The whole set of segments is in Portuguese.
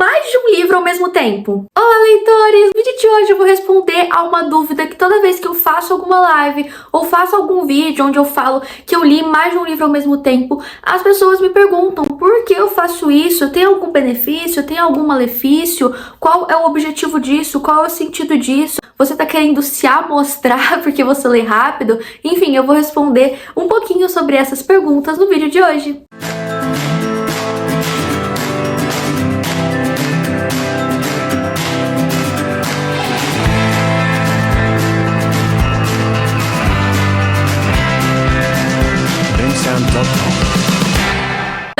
mais de um livro ao mesmo tempo? Olá, leitores! No vídeo de hoje eu vou responder a uma dúvida que toda vez que eu faço alguma live ou faço algum vídeo onde eu falo que eu li mais de um livro ao mesmo tempo, as pessoas me perguntam por que eu faço isso? Tem algum benefício? Tem algum malefício? Qual é o objetivo disso? Qual é o sentido disso? Você tá querendo se amostrar porque você lê rápido? Enfim, eu vou responder um pouquinho sobre essas perguntas no vídeo de hoje.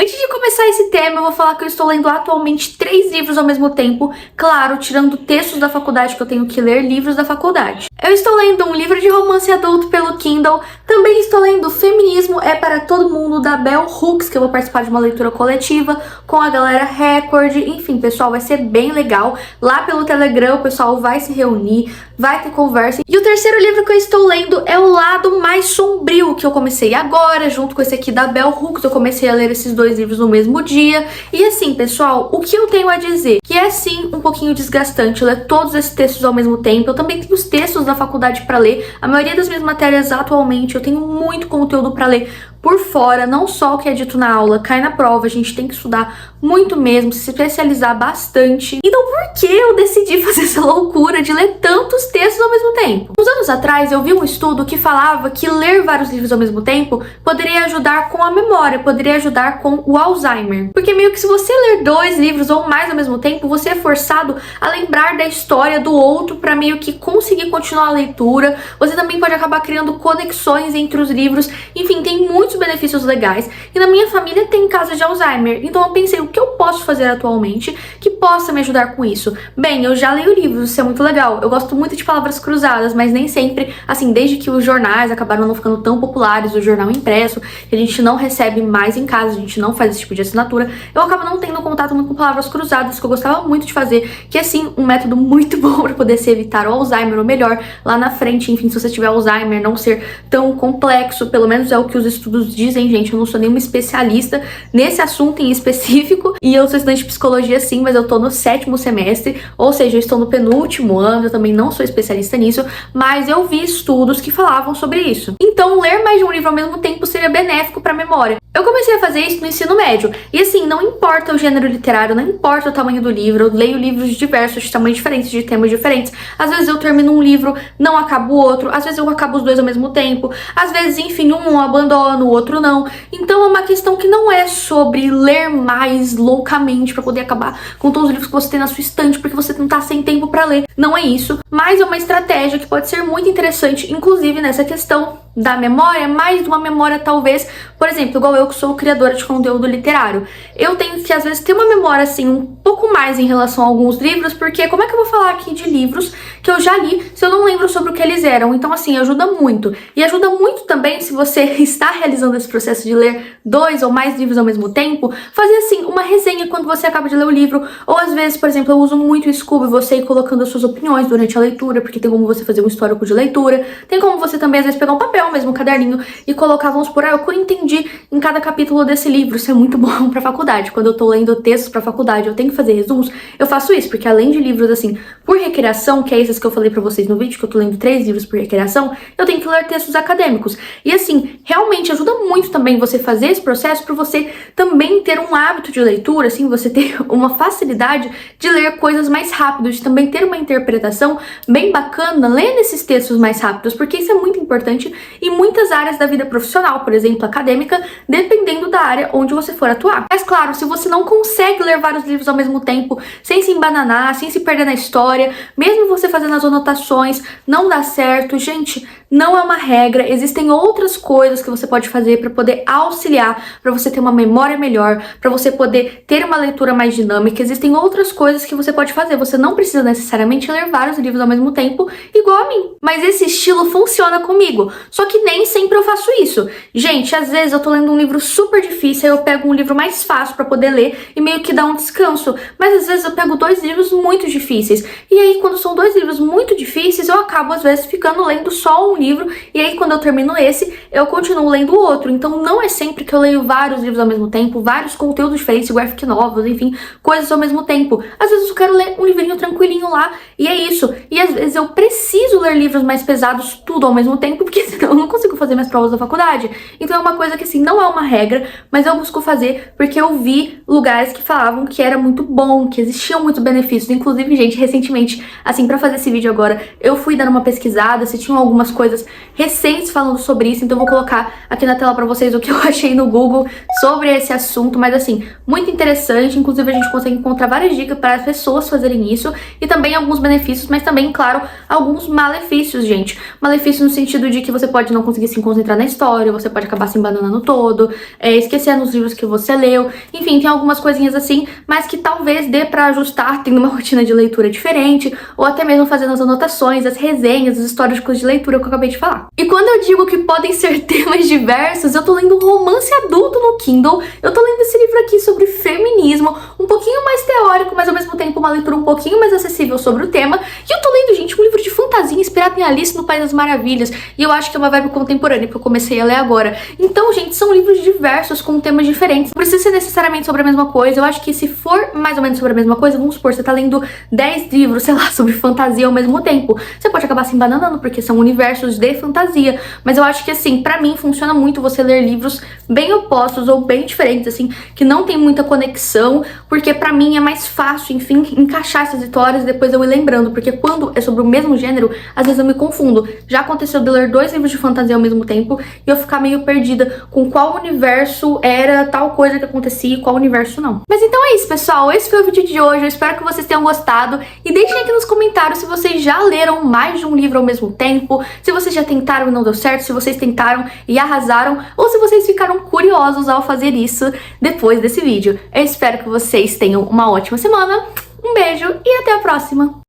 Antes de começar esse tema, eu vou falar que eu estou lendo atualmente 3 livros ao mesmo tempo, claro, tirando textos da faculdade que eu tenho que ler, livros da faculdade. Eu estou lendo um livro de romance adulto pelo Kindle, também estou lendo Feminismo é para Todo Mundo, da Bell Hooks, que eu vou participar de uma leitura coletiva com a galera Record. Enfim, pessoal, vai ser bem legal. Lá pelo Telegram o pessoal vai se reunir, vai ter conversa. E o terceiro livro que eu estou lendo é O Lado Mais Sombrio, que eu comecei agora, junto com esse aqui da Bell Hooks. Eu comecei a ler esses 2 livros no mesmo dia. E assim, pessoal, o que eu tenho a dizer? Que é sim um pouquinho desgastante ler todos esses textos ao mesmo tempo. Eu também tenho os textos da faculdade para ler. A maioria das minhas matérias atualmente eu tenho muito conteúdo para ler por fora, não só o que é dito na aula, cai na prova, a gente tem que estudar muito mesmo, se especializar bastante. Então por que eu decidi fazer essa loucura de ler tantos textos ao mesmo tempo? Uns anos atrás eu vi um estudo que falava que ler vários livros ao mesmo tempo poderia ajudar com a memória, poderia ajudar com o Alzheimer. Porque meio que se você ler 2 livros ou mais ao mesmo tempo, você é forçado a lembrar da história do outro para meio que conseguir continuar a leitura. Você também pode acabar criando conexões entre os livros. Enfim, tem muitos benefícios legais. E na minha família tem casos de Alzheimer. Então eu pensei, o que eu posso fazer atualmente que possa me ajudar com isso? Bem, eu já leio livros, isso é muito legal. Eu gosto muito de palavras cruzadas, mas nem sempre, assim, desde que os jornais acabaram não ficando tão populares, o jornal impresso, que a gente não recebe mais em casa, a gente não faz esse tipo de assinatura, eu acabo não tendo contato muito com palavras cruzadas, que eu gostava muito de fazer, que é sim um método muito bom para poder se evitar o Alzheimer, ou melhor, lá na frente, enfim, se você tiver Alzheimer, não ser tão complexo, pelo menos é o que os estudos dizem, gente. Eu não sou nenhuma especialista nesse assunto em específico, e eu sou estudante de psicologia sim, mas eu tô no 7º semestre, ou seja, eu estou no penúltimo ano, eu também não sou especialista nisso, mas eu vi estudos que falavam sobre isso. Então, ler mais de um livro ao mesmo tempo seria benéfico para a memória. Eu comecei a fazer isso no ensino médio, e assim, não importa o gênero literário, não importa o tamanho do livro, eu leio livros diversos, de tamanhos diferentes, de temas diferentes. Às vezes eu termino um livro, não acabo o outro, às vezes eu acabo os 2 ao mesmo tempo, às vezes, enfim, um eu abandono, o outro não. Então é uma questão que não é sobre ler mais loucamente para poder acabar com todos os livros que você tem na sua estante porque você não tá sem tempo para ler. Não é isso, mas é uma estratégia que pode ser muito interessante, inclusive nessa questão da memória, mais de uma memória talvez, por exemplo, igual eu que sou criadora de conteúdo literário. Eu tenho que às vezes ter uma memória assim um pouco mais em relação a alguns livros, porque como é que eu vou falar aqui de livros que eu já li se eu não lembro sobre o que eles eram? Então assim, ajuda muito. E ajuda muito também se você está realizando esse processo de ler 2 ou mais livros ao mesmo tempo, fazer assim uma resenha quando você acaba de ler o livro, ou às vezes, por exemplo, eu uso muito o Scooby, você ir colocando as suas opiniões durante a leitura, porque tem como você fazer um histórico de leitura, tem como você também às vezes pegar um papel mesmo, um caderninho, e colocar, vamos por o que eu entendi em cada capítulo desse livro. Isso é muito bom pra faculdade. Quando eu tô lendo textos pra faculdade, eu tenho que fazer resumos, eu faço isso, porque além de livros assim, por recreação, que é esses que eu falei pra vocês no vídeo, que eu tô lendo 3 livros por recreação, eu tenho que ler textos acadêmicos. E assim, realmente ajuda muito também você fazer esse processo pra você também ter um hábito de leitura, assim, você ter uma facilidade de ler coisas mais rápido, de também ter uma interpretação bem bacana lendo esses textos mais rápidos, porque isso é muito importante em muitas áreas da vida profissional, por exemplo, acadêmica, dependendo da área onde você for atuar. Mas claro, se você não consegue ler vários livros ao mesmo tempo, sem se embananar, sem se perder na história, mesmo você fazendo as anotações, não dá certo, gente, não é uma regra, existem outras coisas que você pode fazer para poder auxiliar, para você ter uma memória melhor, para você poder ter uma leitura mais dinâmica. Existem outras coisas que você pode fazer, você não precisa necessariamente ler vários livros ao mesmo tempo, igual a mim. Mas esse estilo funciona comigo, só que nem sempre eu faço isso. Gente, às vezes vezes eu tô lendo um livro super difícil, aí eu pego um livro mais fácil pra poder ler e meio que dá um descanso. Mas às vezes eu pego 2 livros muito difíceis. E aí quando são 2 livros muito difíceis, eu acabo às vezes ficando lendo só um livro. E aí quando eu termino esse, eu continuo lendo o outro. Então não é sempre que eu leio vários livros ao mesmo tempo, vários conteúdos diferentes, graphic novels, enfim, coisas ao mesmo tempo. Às vezes eu quero ler um livrinho tranquilinho lá e é isso. E às vezes eu preciso ler livros mais pesados tudo ao mesmo tempo, porque senão eu não consigo fazer minhas provas da faculdade. Então é uma coisa que assim, não é uma regra, mas eu busco fazer porque eu vi lugares que falavam que era muito bom, que existiam muitos benefícios. Inclusive, gente, recentemente, assim, pra fazer esse vídeo agora, eu fui dando uma pesquisada, se tinham algumas coisas recentes falando sobre isso, então eu vou colocar aqui na tela pra vocês o que eu achei no Google sobre esse assunto, mas assim, muito interessante. Inclusive a gente consegue encontrar várias dicas para as pessoas fazerem isso e também alguns benefícios, mas também, claro, alguns malefícios, gente. Malefícios no sentido de que você pode não conseguir se concentrar na história, você pode acabar se embananando todo, esquecendo os livros que você leu, enfim, tem algumas coisinhas assim, mas que talvez dê pra ajustar tendo uma rotina de leitura diferente, ou até mesmo fazendo as anotações, as resenhas, os históricos de leitura que eu acabei de falar. E quando eu digo que podem ser temas diversos, eu tô lendo um romance adulto no Kindle, eu tô lendo esse livro aqui sobre feminismo, um pouquinho mais teórico, mas ao mesmo tempo uma leitura um pouquinho mais acessível sobre o tema, e eu tô lendo, gente, um livro de fantasia inspirado em Alice no País das Maravilhas, e eu acho que é uma vibe contemporânea, porque eu comecei a ler agora. Então, gente, são livros diversos com temas diferentes, não precisa ser necessariamente sobre a mesma coisa. Eu acho que se for mais ou menos sobre a mesma coisa, vamos supor, você tá lendo 10 livros, sei lá, sobre fantasia ao mesmo tempo, você pode acabar se embananando, porque são universos de fantasia, mas eu acho que assim, pra mim funciona muito você ler livros bem opostos ou bem diferentes, assim, que não tem muita conexão, porque pra mim é mais fácil, enfim, encaixar essas histórias e depois eu ir lembrando, porque quando é sobre o mesmo gênero, às vezes eu me confundo. Já aconteceu de ler 2 livros de fantasia ao mesmo tempo e eu ficar meio perdida com qual universo era tal coisa que acontecia e qual universo não. Mas então é isso, pessoal, esse foi o vídeo de hoje, eu espero que vocês tenham gostado e deixem aqui nos comentários se vocês já leram mais de um livro ao mesmo tempo, se vocês já tentaram e não deu certo, se vocês tentaram e arrasaram, ou se vocês ficaram curiosos ao fazer isso depois desse vídeo. Eu espero que vocês tenham uma ótima semana, um beijo e até a próxima!